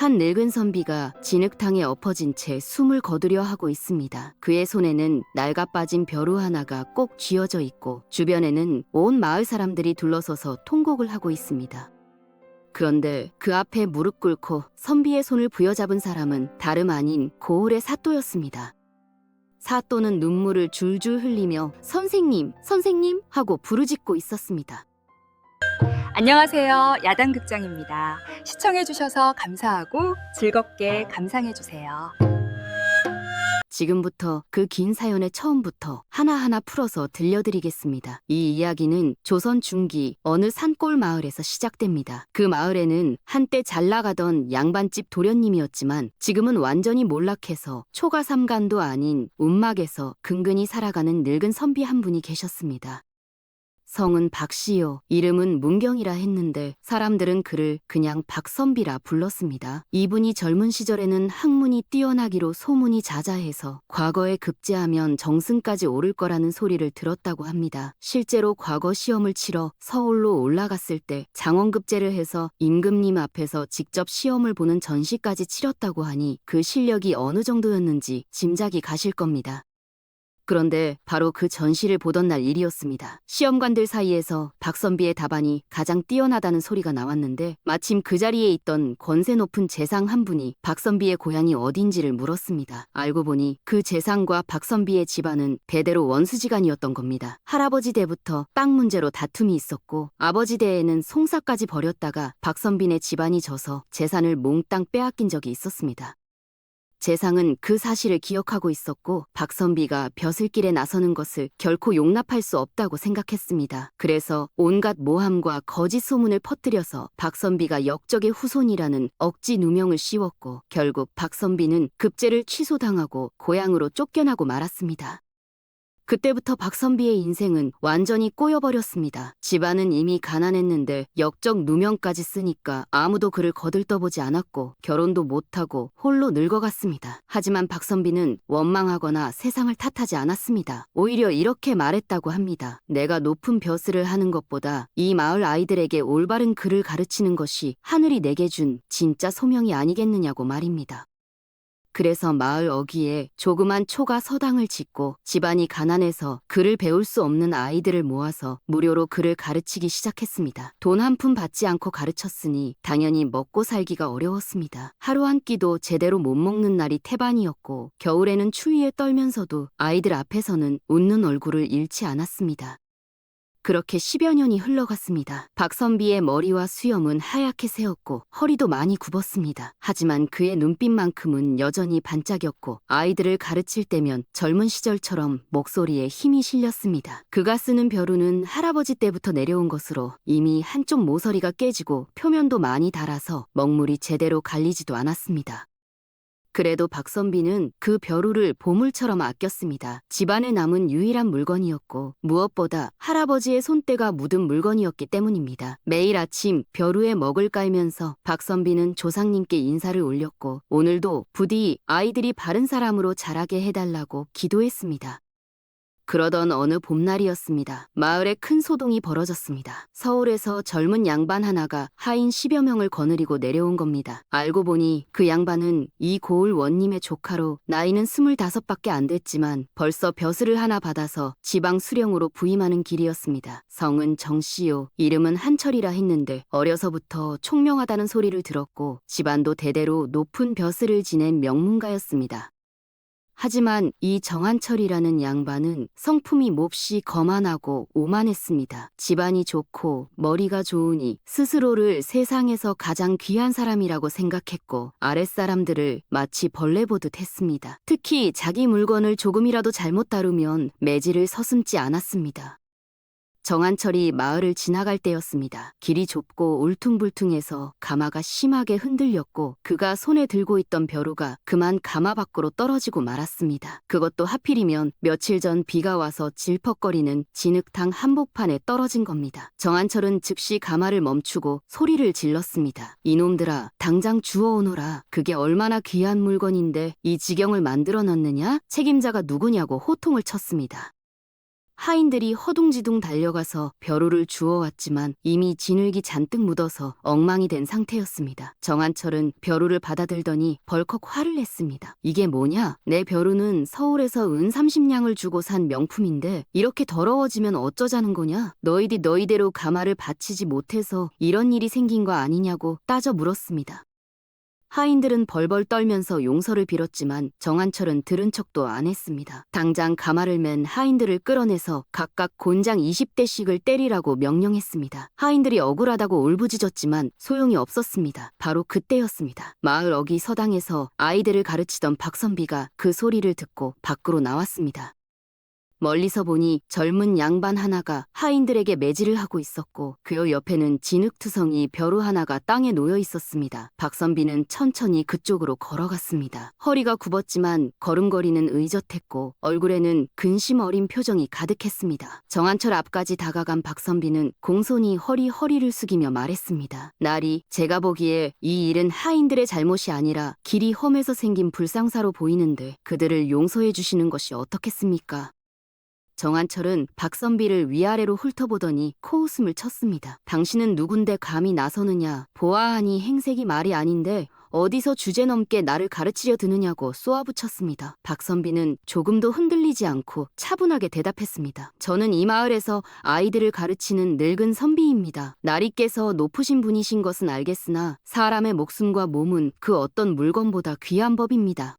한 늙은 선비가 진흙탕에 엎어진 채 숨을 거두려 하고 있습니다. 그의 손에는 낡아 빠진 벼루 하나가 꼭 쥐어져 있고 주변에는 온 마을 사람들이 둘러서서 통곡을 하고 있습니다. 그런데 그 앞에 무릎 꿇고 선비의 손을 부여잡은 사람은 다름 아닌 고을의 사또였습니다. 사또는 눈물을 줄줄 흘리며 선생님, 선생님 하고 부르짖고 있었습니다. 안녕하세요. 야당극장입니다. 시청해주셔서 감사하고 즐겁게 감상해주세요. 지금부터 그 긴 사연의 처음부터 하나하나 풀어서 들려드리겠습니다. 이 이야기는 조선 중기 어느 산골 마을에서 시작됩니다. 그 마을에는 한때 잘 나가던 양반집 도련님이었지만 지금은 완전히 몰락해서 초가삼간도 아닌 운막에서 근근히 살아가는 늙은 선비 한 분이 계셨습니다. 성은 박씨요, 이름은 문경이라 했는데 사람들은 그를 그냥 박선비라 불렀습니다. 이분이 젊은 시절에는 학문이 뛰어나기로 소문이 자자해서 과거에 급제하면 정승까지 오를 거라는 소리를 들었다고 합니다. 실제로 과거 시험을 치러 서울로 올라갔을 때 장원급제를 해서 임금님 앞에서 직접 시험을 보는 전시까지 치렀다고 하니 그 실력이 어느 정도였는지 짐작이 가실 겁니다. 그런데 바로 그 전시를 보던 날 일이었습니다. 시험관들 사이에서 박선비의 답안이 가장 뛰어나다는 소리가 나왔는데 마침 그 자리에 있던 권세 높은 재상 한 분이 박선비의 고향이 어딘지를 물었습니다. 알고 보니 그 재상과 박선비의 집안은 대대로 원수지간이었던 겁니다. 할아버지 대부터 땅 문제로 다툼이 있었고 아버지 대에는 송사까지 벌였다가 박선비네 집안이 져서 재산을 몽땅 빼앗긴 적이 있었습니다. 재상은 그 사실을 기억하고 있었고 박선비가 벼슬길에 나서는 것을 결코 용납할 수 없다고 생각했습니다. 그래서 온갖 모함과 거짓 소문을 퍼뜨려서 박선비가 역적의 후손이라는 억지 누명을 씌웠고 결국 박선비는 급제를 취소당하고 고향으로 쫓겨나고 말았습니다. 그때부터 박선비의 인생은 완전히 꼬여버렸습니다. 집안은 이미 가난했는데 역적 누명까지 쓰니까 아무도 그를 거들떠보지 않았고 결혼도 못하고 홀로 늙어갔습니다. 하지만 박선비는 원망하거나 세상을 탓하지 않았습니다. 오히려 이렇게 말했다고 합니다. 내가 높은 벼슬을 하는 것보다 이 마을 아이들에게 올바른 글을 가르치는 것이 하늘이 내게 준 진짜 소명이 아니겠느냐고 말입니다. 그래서 마을 어귀에 조그만 초가 서당을 짓고 집안이 가난해서 글을 배울 수 없는 아이들을 모아서 무료로 글을 가르치기 시작했습니다. 돈 한 푼 받지 않고 가르쳤으니 당연히 먹고 살기가 어려웠습니다. 하루 한 끼도 제대로 못 먹는 날이 태반이었고 겨울에는 추위에 떨면서도 아이들 앞에서는 웃는 얼굴을 잃지 않았습니다. 그렇게 10여 년이 흘러갔습니다. 박선비의 머리와 수염은 하얗게 새었고 허리도 많이 굽었습니다. 하지만 그의 눈빛만큼은 여전히 반짝였고 아이들을 가르칠 때면 젊은 시절처럼 목소리에 힘이 실렸습니다. 그가 쓰는 벼루는 할아버지 때부터 내려온 것으로 이미 한쪽 모서리가 깨지고 표면도 많이 닳아서 먹물이 제대로 갈리지도 않았습니다. 그래도 박선비는 그 벼루를 보물처럼 아꼈습니다. 집안에 남은 유일한 물건이었고 무엇보다 할아버지의 손때가 묻은 물건이었기 때문입니다. 매일 아침 벼루에 먹을 깔면서 박선비는 조상님께 인사를 올렸고 오늘도 부디 아이들이 바른 사람으로 자라게 해달라고 기도했습니다. 그러던 어느 봄날이었습니다. 마을에 큰 소동이 벌어졌습니다. 서울에서 젊은 양반 하나가 하인 10여 명을 거느리고 내려온 겁니다. 알고 보니 그 양반은 이 고을 원님의 조카로 나이는 25밖에 안 됐지만 벌써 벼슬을 하나 받아서 지방 수령으로 부임하는 길이었습니다. 성은 정씨요, 이름은 한철이라 했는데 어려서부터 총명하다는 소리를 들었고 집안도 대대로 높은 벼슬을 지낸 명문가였습니다. 하지만 이 정한철이라는 양반은 성품이 몹시 거만하고 오만했습니다. 집안이 좋고 머리가 좋으니 스스로를 세상에서 가장 귀한 사람이라고 생각했고 아랫사람들을 마치 벌레 보듯 했습니다. 특히 자기 물건을 조금이라도 잘못 다루면 매질을 서슴지 않았습니다. 정한철이 마을을 지나갈 때였습니다. 길이 좁고 울퉁불퉁해서 가마가 심하게 흔들렸고 그가 손에 들고 있던 벼루가 그만 가마 밖으로 떨어지고 말았습니다. 그것도 하필이면 며칠 전 비가 와서 질퍽거리는 진흙탕 한복판에 떨어진 겁니다. 정한철은 즉시 가마를 멈추고 소리를 질렀습니다. 이놈들아, 당장 주워오너라. 그게 얼마나 귀한 물건인데 이 지경을 만들어 놨느냐? 책임자가 누구냐고 호통을 쳤습니다. 하인들이 허둥지둥 달려가서 벼루를 주워왔지만 이미 진흙이 잔뜩 묻어서 엉망이 된 상태였습니다. 정한철은 벼루를 받아들더니 벌컥 화를 냈습니다. 이게 뭐냐? 내 벼루는 서울에서 은 30냥을 주고 산 명품인데 이렇게 더러워지면 어쩌자는 거냐? 너희대로 가마를 받치지 못해서 이런 일이 생긴 거 아니냐고 따져 물었습니다. 하인들은 벌벌 떨면서 용서를 빌었지만 정한철은 들은 척도 안 했습니다. 당장 가마를 맨 하인들을 끌어내서 각각 곤장 20대씩을 때리라고 명령했습니다. 하인들이 억울하다고 울부짖었지만 소용이 없었습니다. 바로 그때였습니다. 마을 어귀 서당에서 아이들을 가르치던 박선비가 그 소리를 듣고 밖으로 나왔습니다. 멀리서 보니 젊은 양반 하나가 하인들에게 매질을 하고 있었고 그 옆에는 진흙투성이 벼루 하나가 땅에 놓여 있었습니다. 박선비는 천천히 그쪽으로 걸어갔습니다. 허리가 굽었지만 걸음걸이는 의젓했고 얼굴에는 근심 어린 표정이 가득했습니다. 정한철 앞까지 다가간 박선비는 공손히 허리를 숙이며 말했습니다. 나리, 제가 보기에 이 일은 하인들의 잘못이 아니라 길이 험해서 생긴 불상사로 보이는데 그들을 용서해 주시는 것이 어떻겠습니까? 정한철은 박선비를 위아래로 훑어보더니 코웃음을 쳤습니다. 당신은 누군데 감히 나서느냐? 보아하니 행색이 말이 아닌데 어디서 주제넘게 나를 가르치려 드느냐고 쏘아붙였습니다. 박선비는 조금도 흔들리지 않고 차분하게 대답했습니다. 저는 이 마을에서 아이들을 가르치는 늙은 선비입니다. 나리께서 높으신 분이신 것은 알겠으나 사람의 목숨과 몸은 그 어떤 물건보다 귀한 법입니다.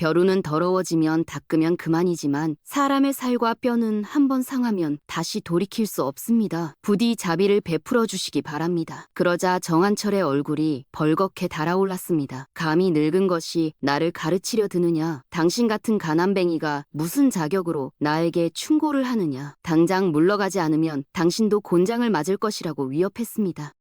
벼루는 더러워지면 닦으면 그만이지만 사람의 살과 뼈는 한번 상하면 다시 돌이킬 수 없습니다. 부디 자비를 베풀어 주시기 바랍니다. 그러자 정한철의 얼굴이 벌겋게 달아올랐습니다. 감히 늙은 것이 나를 가르치려 드느냐? 당신 같은 가난뱅이가 무슨 자격으로 나에게 충고를 하느냐? 당장 물러가지 않으면 당신도 곤장을 맞을 것이라고 위협했습니다.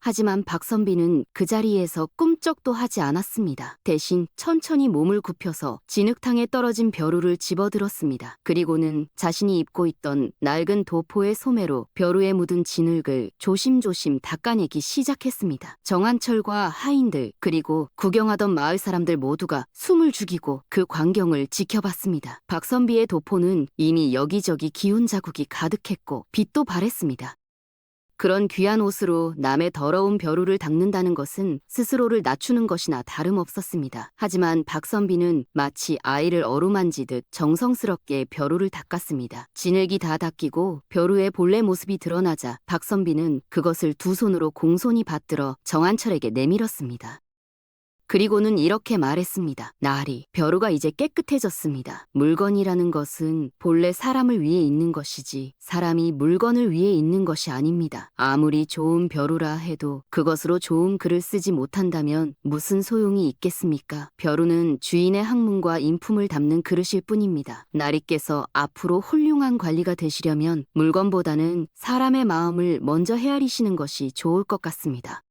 하지만 박선비는 그 자리에서 꿈쩍도 하지 않았습니다. 대신 천천히 몸을 굽혀서 진흙탕에 떨어진 벼루를 집어들었습니다. 그리고는 자신이 입고 있던 낡은 도포의 소매로 벼루에 묻은 진흙을 조심조심 닦아내기 시작했습니다. 정한철과 하인들 그리고 구경하던 마을 사람들 모두가 숨을 죽이고 그 광경을 지켜봤습니다. 박선비의 도포는 이미 여기저기 기운 자국이 가득했고 빛도 발했습니다. 그런 귀한 옷으로 남의 더러운 벼루를 닦는다는 것은 스스로를 낮추는 것이나 다름없었습니다. 하지만 박선비는 마치 아이를 어루만지듯 정성스럽게 벼루를 닦았습니다. 진흙이 다 닦이고 벼루의 본래 모습이 드러나자 박선비는 그것을 두 손으로 공손히 받들어 정한철에게 내밀었습니다. 그리고는 이렇게 말했습니다. 나리, 벼루가 이제 깨끗해졌습니다. 물건이라는 것은 본래 사람을 위해 있는 것이지 사람이 물건을 위해 있는 것이 아닙니다. 아무리 좋은 벼루라 해도 그것으로 좋은 글을 쓰지 못한다면 무슨 소용이 있겠습니까? 벼루는 주인의 학문과 인품을 담는 그릇일 뿐입니다. 나리께서 앞으로 훌륭한 관리가 되시려면 물건보다는 사람의 마음을 먼저 헤아리시는 것이 좋을 것 같습니다.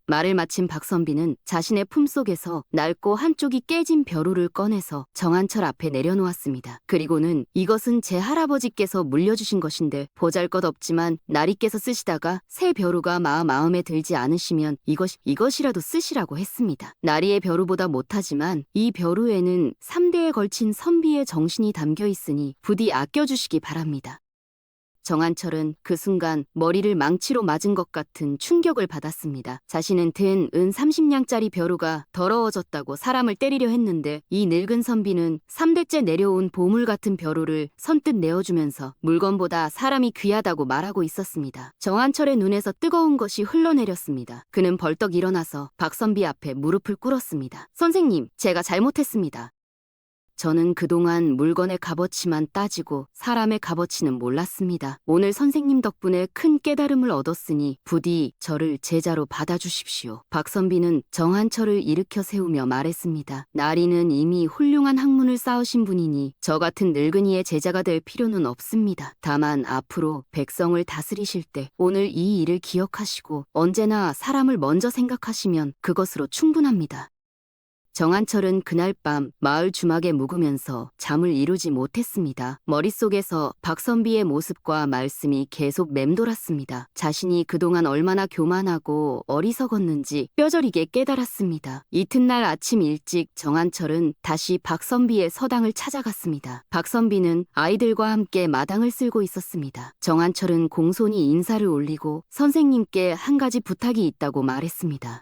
말을 마친 박선비는 자신의 품속에서 낡고 한쪽이 깨진 벼루를 꺼내서 정한철 앞에 내려놓았습니다. 그리고는 이것은 제 할아버지께서 물려주신 것인데 보잘것없지만 나리께서 쓰시다가 새 벼루가 마음에 들지 않으시면 이것이라도 쓰시라고 했습니다. 나리의 벼루보다 못하지만 이 벼루에는 3대에 걸친 선비의 정신이 담겨 있으니 부디 아껴주시기 바랍니다. 정한철은 그 순간 머리를 망치로 맞은 것 같은 충격을 받았습니다. 자신은 든 은 30냥짜리 벼루가 더러워졌다고 사람을 때리려 했는데 이 늙은 선비는 3대째 내려온 보물 같은 벼루를 선뜻 내어주면서 물건보다 사람이 귀하다고 말하고 있었습니다. 정한철의 눈에서 뜨거운 것이 흘러내렸습니다. 그는 벌떡 일어나서 박선비 앞에 무릎을 꿇었습니다. 선생님, 제가 잘못했습니다. 저는 그동안 물건의 값어치만 따지고 사람의 값어치는 몰랐습니다. 오늘 선생님 덕분에 큰 깨달음을 얻었으니 부디 저를 제자로 받아주십시오. 박선비는 정한철을 일으켜 세우며 말했습니다. 나리는 이미 훌륭한 학문을 쌓으신 분이니 저 같은 늙은이의 제자가 될 필요는 없습니다. 다만 앞으로 백성을 다스리실 때 오늘 이 일을 기억하시고 언제나 사람을 먼저 생각하시면 그것으로 충분합니다. 정한철은 그날 밤 마을 주막에 묵으면서 잠을 이루지 못했습니다. 머릿속에서 박선비의 모습과 말씀이 계속 맴돌았습니다. 자신이 그동안 얼마나 교만하고 어리석었는지 뼈저리게 깨달았습니다. 이튿날 아침 일찍 정한철은 다시 박선비의 서당을 찾아갔습니다. 박선비는 아이들과 함께 마당을 쓸고 있었습니다. 정한철은 공손히 인사를 올리고 선생님께 한 가지 부탁이 있다고 말했습니다.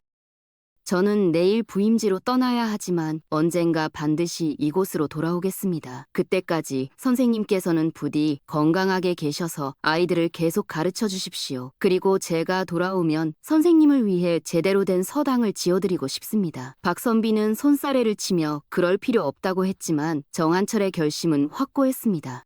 저는 내일 부임지로 떠나야 하지만 언젠가 반드시 이곳으로 돌아오겠습니다. 그때까지 선생님께서는 부디 건강하게 계셔서 아이들을 계속 가르쳐 주십시오. 그리고 제가 돌아오면 선생님을 위해 제대로 된 서당을 지어드리고 싶습니다. 박선비는 손사래를 치며 그럴 필요 없다고 했지만 정한철의 결심은 확고했습니다.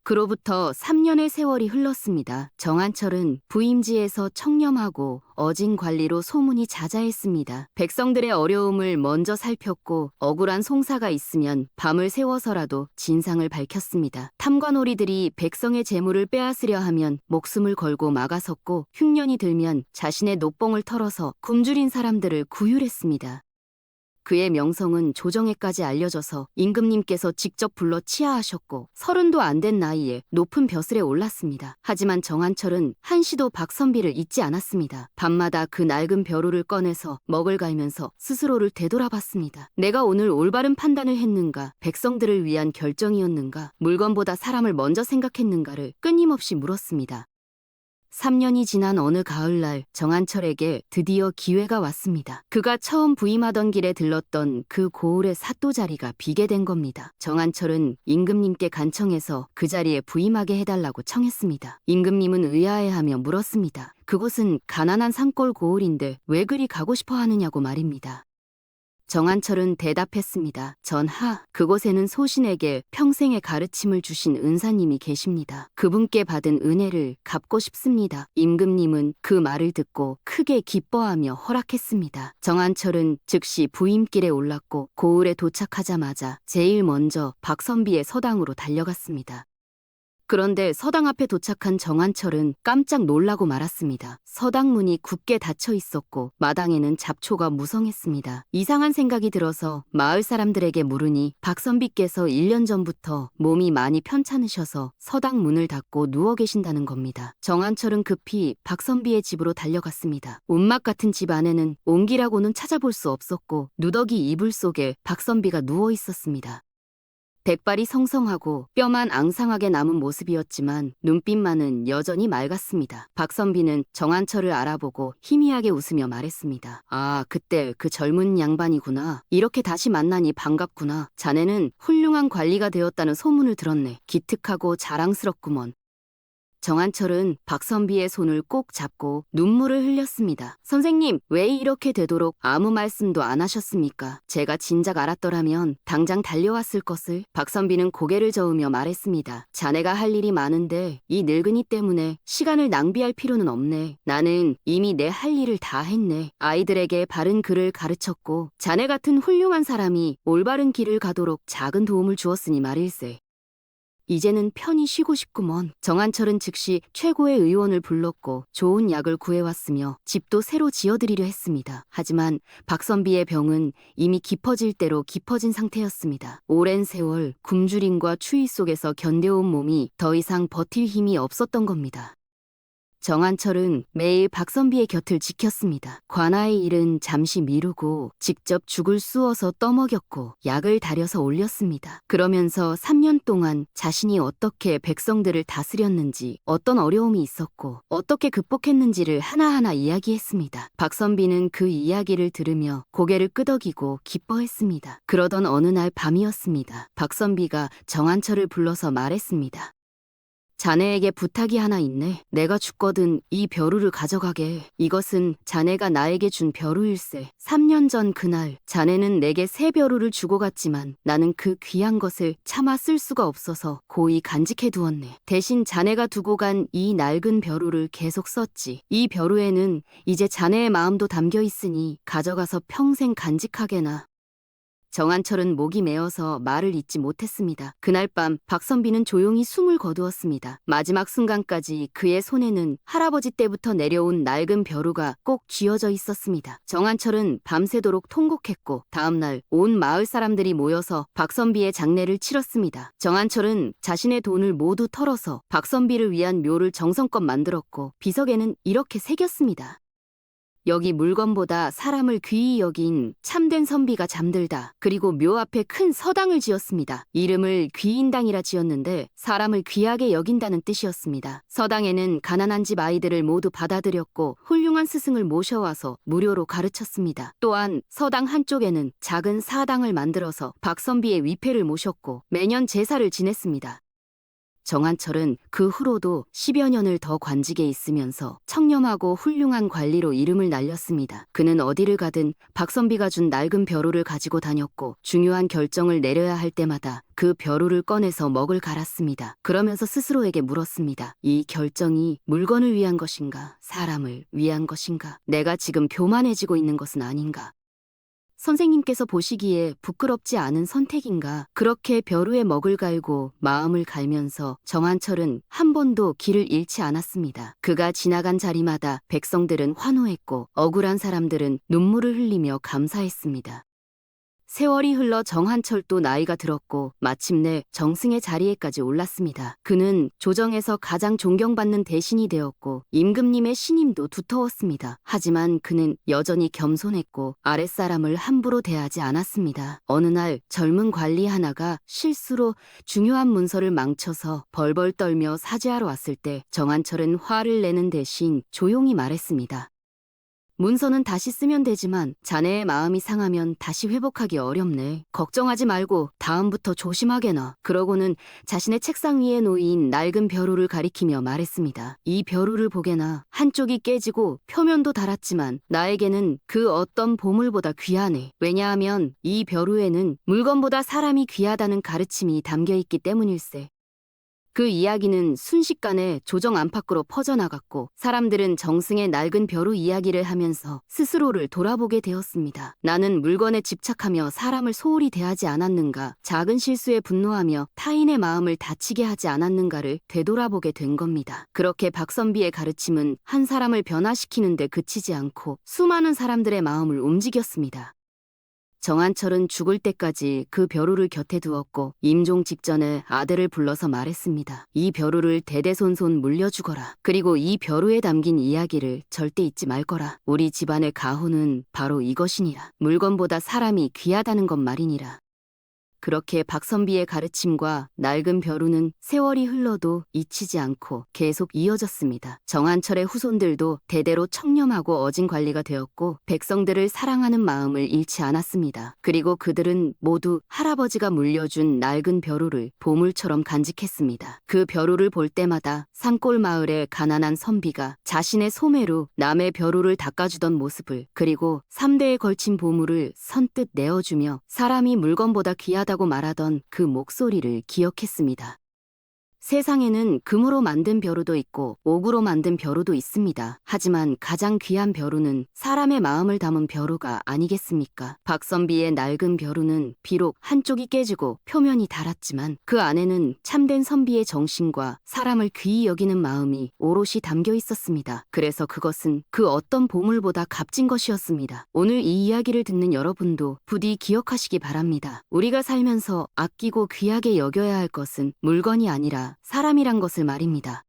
그로부터 3년의 세월이 흘렀습니다. 정한철은 부임지에서 청렴하고 어진 관리로 소문이 자자했습니다. 백성들의 어려움을 먼저 살폈고 억울한 송사가 있으면 밤을 새워서라도 진상을 밝혔습니다. 탐관오리들이 백성의 재물을 빼앗으려 하면 목숨을 걸고 막아섰고 흉년이 들면 자신의 노봉을 털어서 굶주린 사람들을 구휼했습니다. 그의 명성은 조정에까지 알려져서 임금님께서 직접 불러 치하하셨고 30도 안 된 나이에 높은 벼슬에 올랐습니다. 하지만 정한철은 한시도 박선비를 잊지 않았습니다. 밤마다 그 낡은 벼루를 꺼내서 먹을 갈면서 스스로를 되돌아봤습니다. 내가 오늘 올바른 판단을 했는가? 백성들을 위한 결정이었는가? 물건보다 사람을 먼저 생각했는가를 끊임없이 물었습니다. 3년이 지난 어느 가을날 정한철에게 드디어 기회가 왔습니다. 그가 처음 부임하던 길에 들렀던 그 고을의 사또 자리가 비게 된 겁니다. 정한철은 임금님께 간청해서 그 자리에 부임하게 해달라고 청했습니다. 임금님은 의아해하며 물었습니다. 그곳은 가난한 산골 고을인데 왜 그리 가고 싶어 하느냐고 말입니다. 정한철은 대답했습니다. 전하, 그곳에는 소신에게 평생의 가르침을 주신 은사님이 계십니다. 그분께 받은 은혜를 갚고 싶습니다. 임금님은 그 말을 듣고 크게 기뻐하며 허락했습니다. 정한철은 즉시 부임길에 올랐고 고을에 도착하자마자 제일 먼저 박선비의 서당으로 달려갔습니다. 그런데 서당 앞에 도착한 정한철은 깜짝 놀라고 말았습니다. 서당 문이 굳게 닫혀 있었고 마당에는 잡초가 무성했습니다. 이상한 생각이 들어서 마을 사람들에게 물으니 박선비께서 1년 전부터 몸이 많이 편찮으셔서 서당 문을 닫고 누워 계신다는 겁니다. 정한철은 급히 박선비의 집으로 달려갔습니다. 온막 같은 집 안에는 온기라고는 찾아볼 수 없었고 누더기 이불 속에 박선비가 누워 있었습니다. 백발이 성성하고 뼈만 앙상하게 남은 모습이었지만 눈빛만은 여전히 맑았습니다. 박선비는 정한철을 알아보고 희미하게 웃으며 말했습니다. 아, 그때 그 젊은 양반이구나. 이렇게 다시 만나니 반갑구나. 자네는 훌륭한 관리가 되었다는 소문을 들었네. 기특하고 자랑스럽구먼. 정한철은 박선비의 손을 꼭 잡고 눈물을 흘렸습니다. 선생님, 왜 이렇게 되도록 아무 말씀도 안 하셨습니까? 제가 진작 알았더라면 당장 달려왔을 것을. 박선비는 고개를 저으며 말했습니다. 자네가 할 일이 많은데 이 늙은이 때문에 시간을 낭비할 필요는 없네. 나는 이미 내 할 일을 다 했네. 아이들에게 바른 글을 가르쳤고 자네 같은 훌륭한 사람이 올바른 길을 가도록 작은 도움을 주었으니 말일세. 이제는 편히 쉬고 싶구먼. 정한철은 즉시 최고의 의원을 불렀고 좋은 약을 구해왔으며 집도 새로 지어드리려 했습니다. 하지만 박선비의 병은 이미 깊어질 대로 깊어진 상태였습니다. 오랜 세월 굶주림과 추위 속에서 견뎌온 몸이 더 이상 버틸 힘이 없었던 겁니다. 정한철은 매일 박선비의 곁을 지켰습니다. 관아의 일은 잠시 미루고 직접 죽을 쑤어서 떠먹였고 약을 다려서 올렸습니다. 그러면서 3년 동안 자신이 어떻게 백성들을 다스렸는지, 어떤 어려움이 있었고 어떻게 극복했는지를 하나하나 이야기했습니다. 박선비는 그 이야기를 들으며 고개를 끄덕이고 기뻐했습니다. 그러던 어느 날 밤이었습니다. 박선비가 정한철을 불러서 말했습니다. 자네에게 부탁이 하나 있네. 내가 죽거든 이 벼루를 가져가게 해. 이것은 자네가 나에게 준 벼루일세. 3년 전 그날 자네는 내게 새 벼루를 주고 갔지만 나는 그 귀한 것을 차마 쓸 수가 없어서 고이 간직해 두었네. 대신 자네가 두고 간 이 낡은 벼루를 계속 썼지. 이 벼루에는 이제 자네의 마음도 담겨 있으니 가져가서 평생 간직하게나. 정한철은 목이 메어서 말을 잇지 못했습니다. 그날 밤 박선비는 조용히 숨을 거두었습니다. 마지막 순간까지 그의 손에는 할아버지 때부터 내려온 낡은 벼루가 꼭 쥐어져 있었습니다. 정한철은 밤새도록 통곡했고 다음날 온 마을 사람들이 모여서 박선비의 장례를 치렀습니다. 정한철은 자신의 돈을 모두 털어서 박선비를 위한 묘를 정성껏 만들었고 비석에는 이렇게 새겼습니다. 여기 물건보다 사람을 귀히 여긴 참된 선비가 잠들다. 그리고 묘 앞에 큰 서당을 지었습니다. 이름을 귀인당이라 지었는데 사람을 귀하게 여긴다는 뜻이었습니다. 서당에는 가난한 집 아이들을 모두 받아들였고 훌륭한 스승을 모셔와서 무료로 가르쳤습니다. 또한 서당 한쪽에는 작은 사당을 만들어서 박선비의 위패를 모셨고 매년 제사를 지냈습니다. 정한철은 그 후로도 10여 년을 더 관직에 있으면서 청렴하고 훌륭한 관리로 이름을 날렸습니다. 그는 어디를 가든 박선비가 준 낡은 벼루를 가지고 다녔고 중요한 결정을 내려야 할 때마다 그 벼루를 꺼내서 먹을 갈았습니다. 그러면서 스스로에게 물었습니다. 이 결정이 물건을 위한 것인가? 사람을 위한 것인가? 내가 지금 교만해지고 있는 것은 아닌가? 선생님께서 보시기에 부끄럽지 않은 선택인가? 그렇게 벼루에 먹을 갈고 마음을 갈면서 정한철은 한 번도 길을 잃지 않았습니다. 그가 지나간 자리마다 백성들은 환호했고 억울한 사람들은 눈물을 흘리며 감사했습니다. 세월이 흘러 정한철도 나이가 들었고 마침내 정승의 자리에까지 올랐습니다. 그는 조정에서 가장 존경받는 대신이 되었고 임금님의 신임도 두터웠습니다. 하지만 그는 여전히 겸손했고 아랫사람을 함부로 대하지 않았습니다. 어느 날 젊은 관리 하나가 실수로 중요한 문서를 망쳐서 벌벌 떨며 사죄하러 왔을 때 정한철은 화를 내는 대신 조용히 말했습니다. 문서는 다시 쓰면 되지만 자네의 마음이 상하면 다시 회복하기 어렵네. 걱정하지 말고 다음부터 조심하게나. 그러고는 자신의 책상 위에 놓인 낡은 벼루를 가리키며 말했습니다. 이 벼루를 보게나. 한쪽이 깨지고 표면도 닳았지만 나에게는 그 어떤 보물보다 귀하네. 왜냐하면 이 벼루에는 물건보다 사람이 귀하다는 가르침이 담겨있기 때문일세. 그 이야기는 순식간에 조정 안팎으로 퍼져나갔고 사람들은 정승의 낡은 벼루 이야기를 하면서 스스로를 돌아보게 되었습니다. 나는 물건에 집착하며 사람을 소홀히 대하지 않았는가, 작은 실수에 분노하며 타인의 마음을 다치게 하지 않았는가를 되돌아보게 된 겁니다. 그렇게 박선비의 가르침은 한 사람을 변화시키는 데 그치지 않고 수많은 사람들의 마음을 움직였습니다. 정한철은 죽을 때까지 그 벼루를 곁에 두었고 임종 직전에 아들을 불러서 말했습니다. 이 벼루를 대대손손 물려주거라. 그리고 이 벼루에 담긴 이야기를 절대 잊지 말 거라. 우리 집안의 가호는 바로 이것이니라. 물건보다 사람이 귀하다는 것 말이니라. 그렇게 박선비의 가르침과 낡은 벼루는 세월이 흘러도 잊히지 않고 계속 이어졌습니다. 정한철의 후손들도 대대로 청렴하고 어진 관리가 되었고 백성들을 사랑하는 마음을 잃지 않았습니다. 그리고 그들은 모두 할아버지가 물려준 낡은 벼루를 보물처럼 간직했습니다. 그 벼루를 볼 때마다 산골 마을의 가난한 선비가 자신의 소매로 남의 벼루를 닦아주던 모습을, 그리고 3대에 걸친 보물을 선뜻 내어주며 사람이 물건보다 귀하다고 말하던 그 목소리를 기억했습니다. 세상에는 금으로 만든 벼루도 있고 옥으로 만든 벼루도 있습니다. 하지만 가장 귀한 벼루는 사람의 마음을 담은 벼루가 아니겠습니까? 박선비의 낡은 벼루는 비록 한쪽이 깨지고 표면이 닳았지만 그 안에는 참된 선비의 정신과 사람을 귀히 여기는 마음이 오롯이 담겨 있었습니다. 그래서 그것은 그 어떤 보물보다 값진 것이었습니다. 오늘 이 이야기를 듣는 여러분도 부디 기억하시기 바랍니다. 우리가 살면서 아끼고 귀하게 여겨야 할 것은 물건이 아니라 사람이란 것을 말입니다.